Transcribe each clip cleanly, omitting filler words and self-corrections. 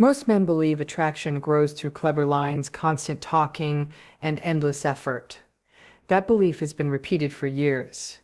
Most men believe attraction grows through clever lines, constant talking, and endless effort. That belief has been repeated for years,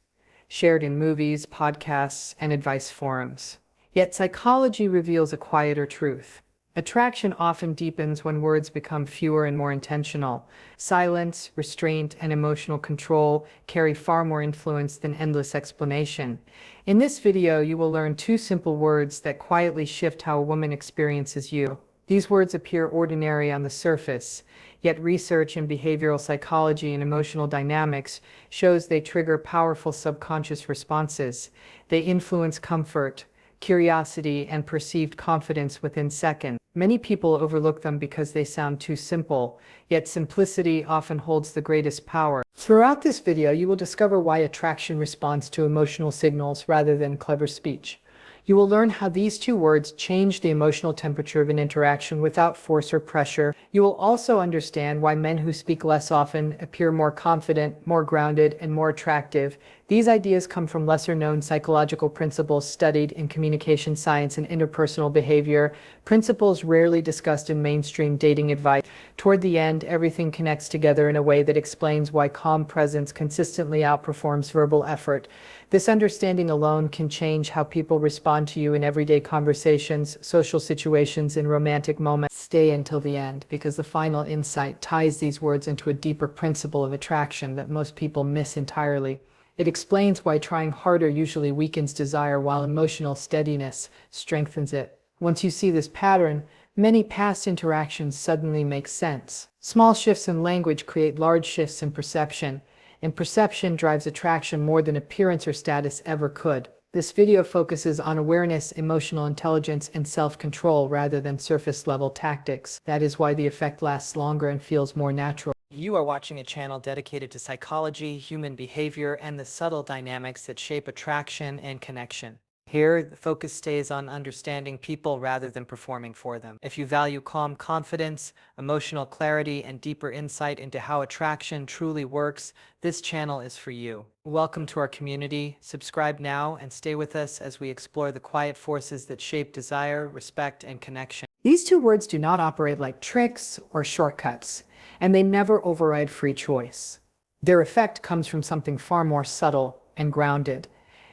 shared in movies, podcasts, and advice forums. Yet psychology reveals a quieter truth. Attraction often deepens when words become fewer and more intentional. Silence, restraint, and emotional control carry far more influence than endless explanation. In this video, you will learn two simple words that quietly shift how a woman experiences you. These words appear ordinary on the surface, yet research in behavioral psychology and emotional dynamics shows they trigger powerful subconscious responses. They influence comfort, curiosity, and perceived confidence within seconds. Many people overlook them because they sound too simple, yet simplicity often holds the greatest power. Throughout this video, you will discover why attraction responds to emotional signals rather than clever speech. You will learn how these two words change the emotional temperature of an interaction without force or pressure. You will also understand why men who speak less often appear more confident, more grounded, and more attractive. These ideas come from lesser-known psychological principles studied in communication science and interpersonal behavior, principles rarely discussed in mainstream dating advice. Toward the end, everything connects together in a way that explains why calm presence consistently outperforms verbal effort. This understanding alone can change how people respond to you in everyday conversations, social situations, and romantic moments. Stay until the end, because the final insight ties these words into a deeper principle of attraction that most people miss entirely. It explains why trying harder usually weakens desire while emotional steadiness strengthens it. Once you see this pattern, many past interactions suddenly make sense. Small shifts in language create large shifts in perception, and perception drives attraction more than appearance or status ever could. This video focuses on awareness, emotional intelligence, and self-control rather than surface-level tactics. That is why the effect lasts longer and feels more natural. You are watching a channel dedicated to psychology, human behavior, and the subtle dynamics that shape attraction and connection. Here, the focus stays on understanding people rather than performing for them. If you value calm confidence, emotional clarity, and deeper insight into how attraction truly works, this channel is for you. Welcome to our community. Subscribe now and stay with us as we explore the quiet forces that shape desire, respect, and connection. These two words do not operate like tricks or shortcuts, and they never override free choice. Their effect comes from something far more subtle and grounded.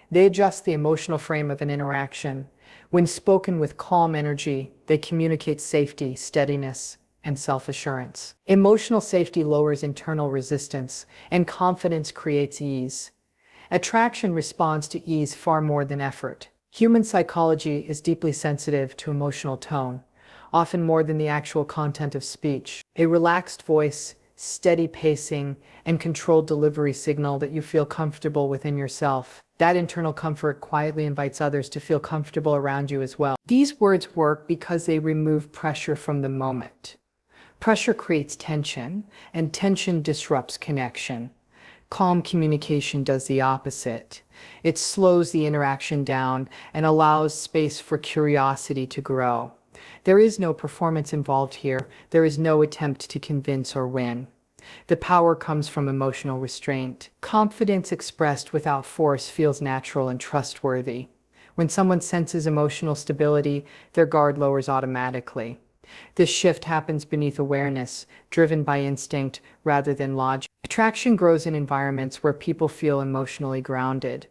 They adjust the emotional frame of an interaction. When spoken with calm energy, they communicate safety, steadiness, and self-assurance. Emotional safety lowers internal resistance, and confidence creates ease. Attraction responds to ease far more than effort. Human psychology is deeply sensitive to emotional tone, often more than the actual content of speech. A relaxed voice, steady pacing, and controlled delivery signal that you feel comfortable within yourself. That internal comfort quietly invites others to feel comfortable around you as well. These words work because they remove pressure from the moment. Pressure creates tension, and tension disrupts connection. Calm communication does the opposite. It slows the interaction down and allows space for curiosity to grow. There is no performance involved here. There is no attempt to convince or win. The power comes from emotional restraint. Confidence expressed without force feels natural and trustworthy. When someone senses emotional stability, their guard lowers automatically. This shift happens beneath awareness, driven by instinct rather than logic. Attraction grows in environments where people feel emotionally grounded.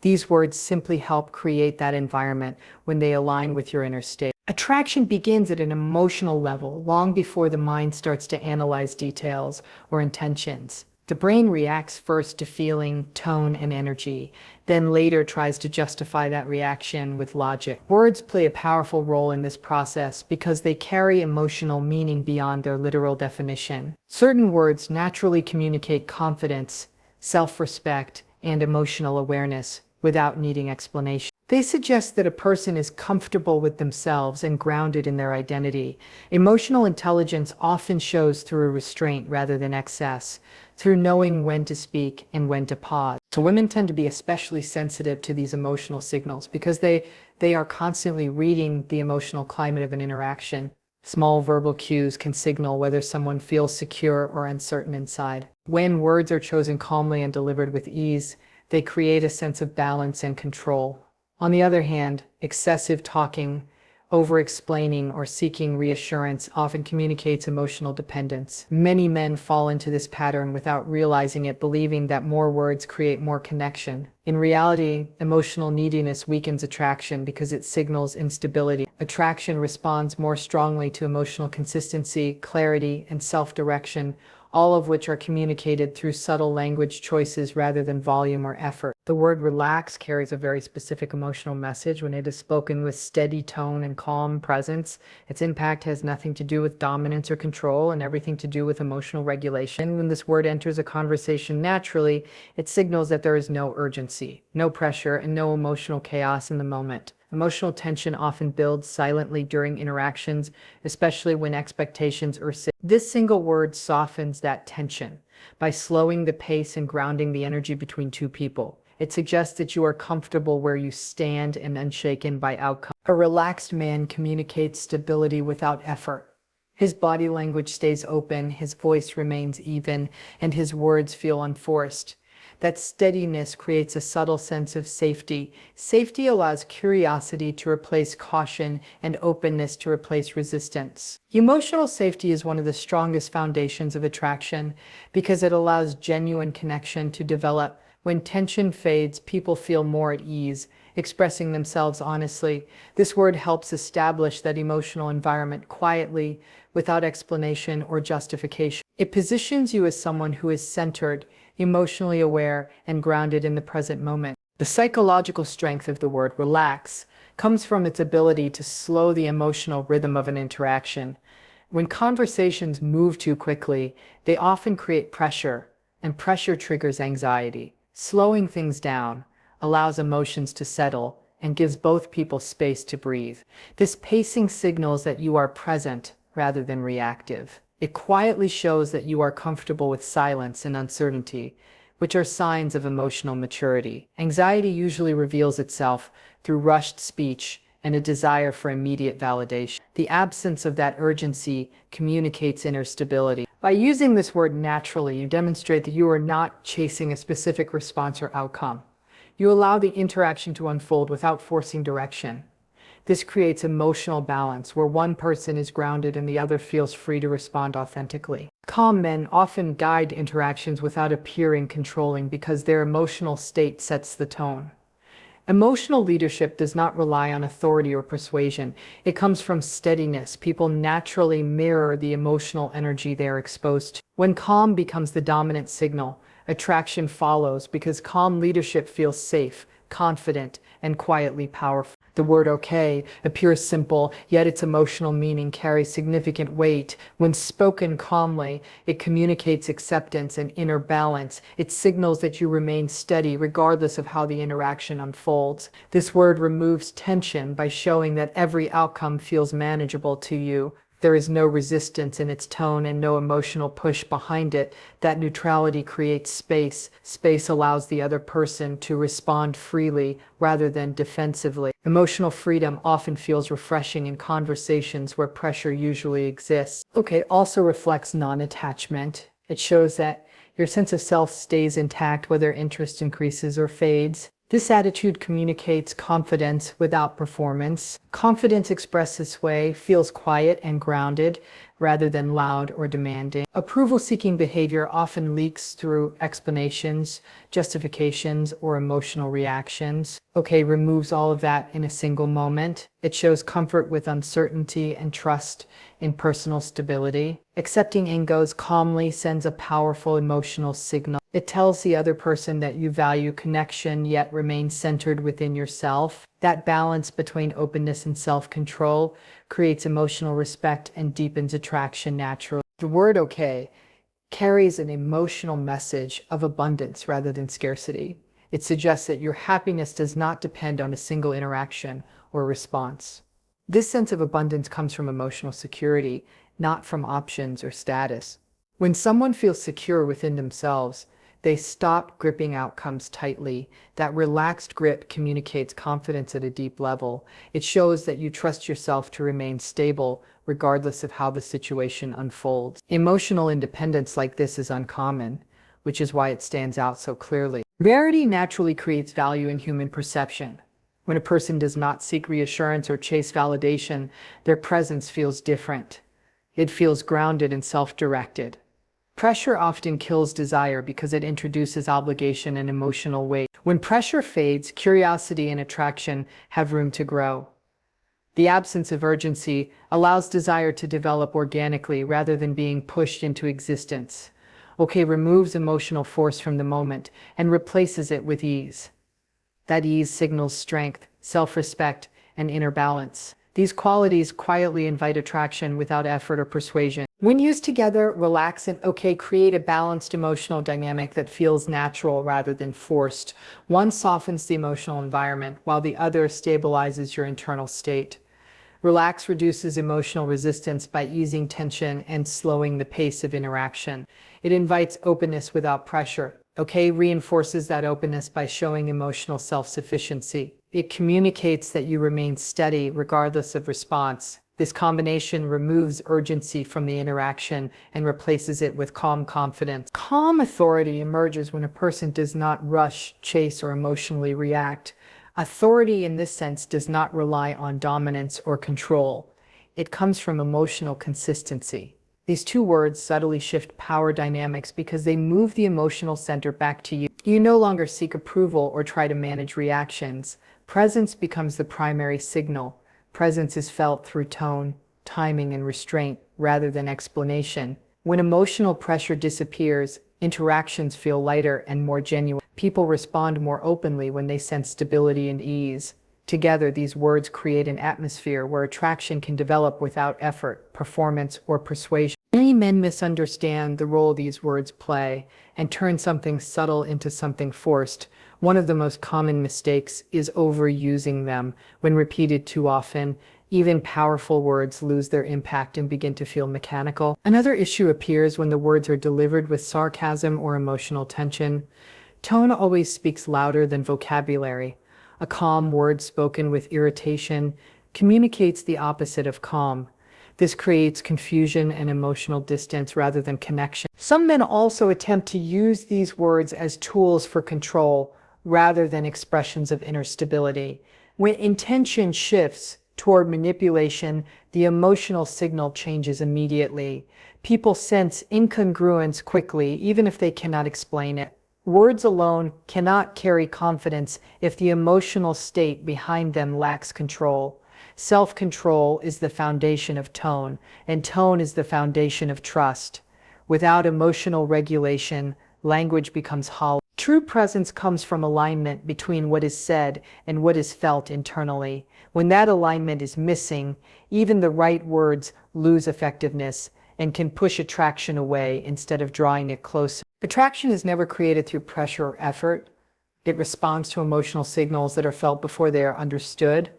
These words simply help create that environment when they align with your inner state. Attraction begins at an emotional level, long before the mind starts to analyze details or intentions. The brain reacts first to feeling, tone, and energy, then later tries to justify that reaction with logic. Words play a powerful role in this process because they carry emotional meaning beyond their literal definition. Certain words naturally communicate confidence, self-respect, and emotional awareness without needing explanation. They suggest that a person is comfortable with themselves and grounded in their identity. Emotional intelligence often shows through restraint rather than excess, through knowing when to speak and when to pause. So women tend to be especially sensitive to these emotional signals because they are constantly reading the emotional climate of an interaction. Small verbal cues can signal whether someone feels secure or uncertain inside. When words are chosen calmly and delivered with ease, they create a sense of balance and control. On the other hand, excessive talking Over-explaining or seeking reassurance often communicates emotional dependence. Many men fall into this pattern without realizing it, believing that more words create more connection. In reality, emotional neediness weakens attraction because it signals instability. Attraction responds more strongly to emotional consistency, clarity, and self-direction, all of which are communicated through subtle language choices rather than volume or effort. The word relax carries a very specific emotional message when it is spoken with steady tone and calm presence. Its impact has nothing to do with dominance or control and everything to do with emotional regulation. When this word enters a conversation naturally, it signals that there is no urgency, no pressure, and no emotional chaos in the moment. Emotional tension often builds silently during interactions, especially when expectations are set. This single word softens that tension by slowing the pace and grounding the energy between two people. It suggests that you are comfortable where you stand and unshaken by outcome. A relaxed man communicates stability without effort. His body language stays open, his voice remains even, and his words feel unforced. That steadiness creates a subtle sense of safety. Safety allows curiosity to replace caution and openness to replace resistance. Emotional safety is one of the strongest foundations of attraction because it allows genuine connection to develop. When tension fades, people feel more at ease, expressing themselves honestly. This word helps establish that emotional environment quietly, without explanation or justification. It positions you as someone who is centered, emotionally aware, and grounded in the present moment. The psychological strength of the word relax comes from its ability to slow the emotional rhythm of an interaction. When conversations move too quickly, they often create pressure, and pressure triggers anxiety. Slowing things down allows emotions to settle and gives both people space to breathe. This pacing signals that you are present rather than reactive. It quietly shows that you are comfortable with silence and uncertainty, which are signs of emotional maturity. Anxiety usually reveals itself through rushed speech and a desire for immediate validation. The absence of that urgency communicates inner stability. By using this word naturally, you demonstrate that you are not chasing a specific response or outcome. You allow the interaction to unfold without forcing direction. This creates emotional balance where one person is grounded and the other feels free to respond authentically. Calm men often guide interactions without appearing controlling because their emotional state sets the tone. Emotional leadership does not rely on authority or persuasion. It comes from steadiness. People naturally mirror the emotional energy they are exposed to. When calm becomes the dominant signal, attraction follows because calm leadership feels safe, confident, and quietly powerful. The word okay appears simple, yet its emotional meaning carries significant weight. When spoken calmly, it communicates acceptance and inner balance. It signals that you remain steady regardless of how the interaction unfolds. This word removes tension by showing that every outcome feels manageable to you. There is no resistance in its tone and no emotional push behind it. That neutrality creates space. Space allows the other person to respond freely rather than defensively. Emotional freedom often feels refreshing in conversations where pressure usually exists. Okay, also reflects non-attachment. It shows that your sense of self stays intact whether interest increases or fades. This attitude communicates confidence without performance. Confidence expressed this way feels quiet and grounded rather than loud or demanding. Approval-seeking behavior often leaks through explanations, justifications, or emotional reactions. Okay removes all of that in a single moment. It shows comfort with uncertainty and trust in personal stability. Accepting angos calmly sends a powerful emotional signal. It tells the other person that you value connection yet remain centered within yourself. That balance between openness and self-control creates emotional respect and deepens attraction naturally. The word okay carries an emotional message of abundance rather than scarcity. It suggests that your happiness does not depend on a single interaction or response. This sense of abundance comes from emotional security, not from options or status. When someone feels secure within themselves, they stop gripping outcomes tightly. That relaxed grip communicates confidence at a deep level. It shows that you trust yourself to remain stable, regardless of how the situation unfolds. Emotional independence like this is uncommon, which is why it stands out so clearly. Rarity naturally creates value in human perception. When a person does not seek reassurance or chase validation, their presence feels different. It feels grounded and self-directed. Pressure often kills desire because it introduces obligation and emotional weight. When pressure fades, curiosity and attraction have room to grow. The absence of urgency allows desire to develop organically rather than being pushed into existence. Okay removes emotional force from the moment and replaces it with ease. That ease signals strength, self-respect, and inner balance. These qualities quietly invite attraction without effort or persuasion. When used together, relax and okay create a balanced emotional dynamic that feels natural rather than forced. One softens the emotional environment, while the other stabilizes your internal state. Relax reduces emotional resistance by easing tension and slowing the pace of interaction. It invites openness without pressure. Okay reinforces that openness by showing emotional self-sufficiency. It communicates that you remain steady regardless of response. This combination removes urgency from the interaction and replaces it with calm confidence. Calm authority emerges when a person does not rush, chase, or emotionally react. Authority in this sense does not rely on dominance or control. It comes from emotional consistency. These two words subtly shift power dynamics because they move the emotional center back to you. You no longer seek approval or try to manage reactions. Presence becomes the primary signal. Presence is felt through tone, timing, and restraint rather than explanation. When emotional pressure disappears, interactions feel lighter and more genuine. People respond more openly when they sense stability and ease. Together, these words create an atmosphere where attraction can develop without effort, performance, or persuasion. Many men misunderstand the role these words play and turn something subtle into something forced. One of the most common mistakes is overusing them. When repeated too often, even powerful words lose their impact and begin to feel mechanical. Another issue appears when the words are delivered with sarcasm or emotional tension. Tone always speaks louder than vocabulary. A calm word spoken with irritation communicates the opposite of calm. This creates confusion and emotional distance rather than connection. Some men also attempt to use these words as tools for control rather than expressions of inner stability. When intention shifts toward manipulation, the emotional signal changes immediately. People sense incongruence quickly, even if they cannot explain it. Words alone cannot carry confidence if the emotional state behind them lacks control. Self-control is the foundation of tone, and tone is the foundation of trust. Without emotional regulation, language becomes hollow. True presence comes from alignment between what is said and what is felt internally. When that alignment is missing, even the right words lose effectiveness and can push attraction away instead of drawing it closer. Attraction is never created through pressure or effort. It responds to emotional signals that are felt before they are understood.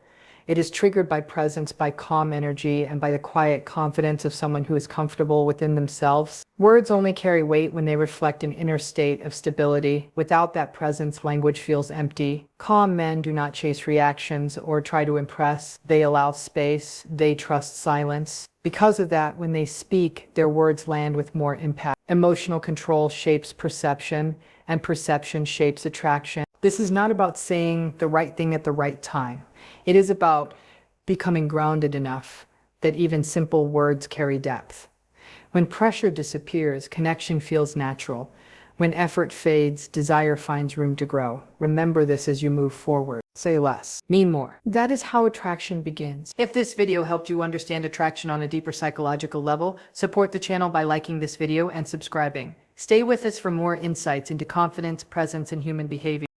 It is triggered by presence, by calm energy, and by the quiet confidence of someone who is comfortable within themselves. Words only carry weight when they reflect an inner state of stability. Without that presence, language feels empty. Calm men do not chase reactions or try to impress. They allow space. They trust silence. Because of that, when they speak, their words land with more impact. Emotional control shapes perception, and perception shapes attraction. This is not about saying the right thing at the right time. It is about becoming grounded enough that even simple words carry depth. When pressure disappears, connection feels natural. When effort fades, desire finds room to grow. Remember this as you move forward. Say less, mean more. That is how attraction begins. If this video helped you understand attraction on a deeper psychological level, support the channel by liking this video and subscribing. Stay with us for more insights into confidence, presence, and human behavior.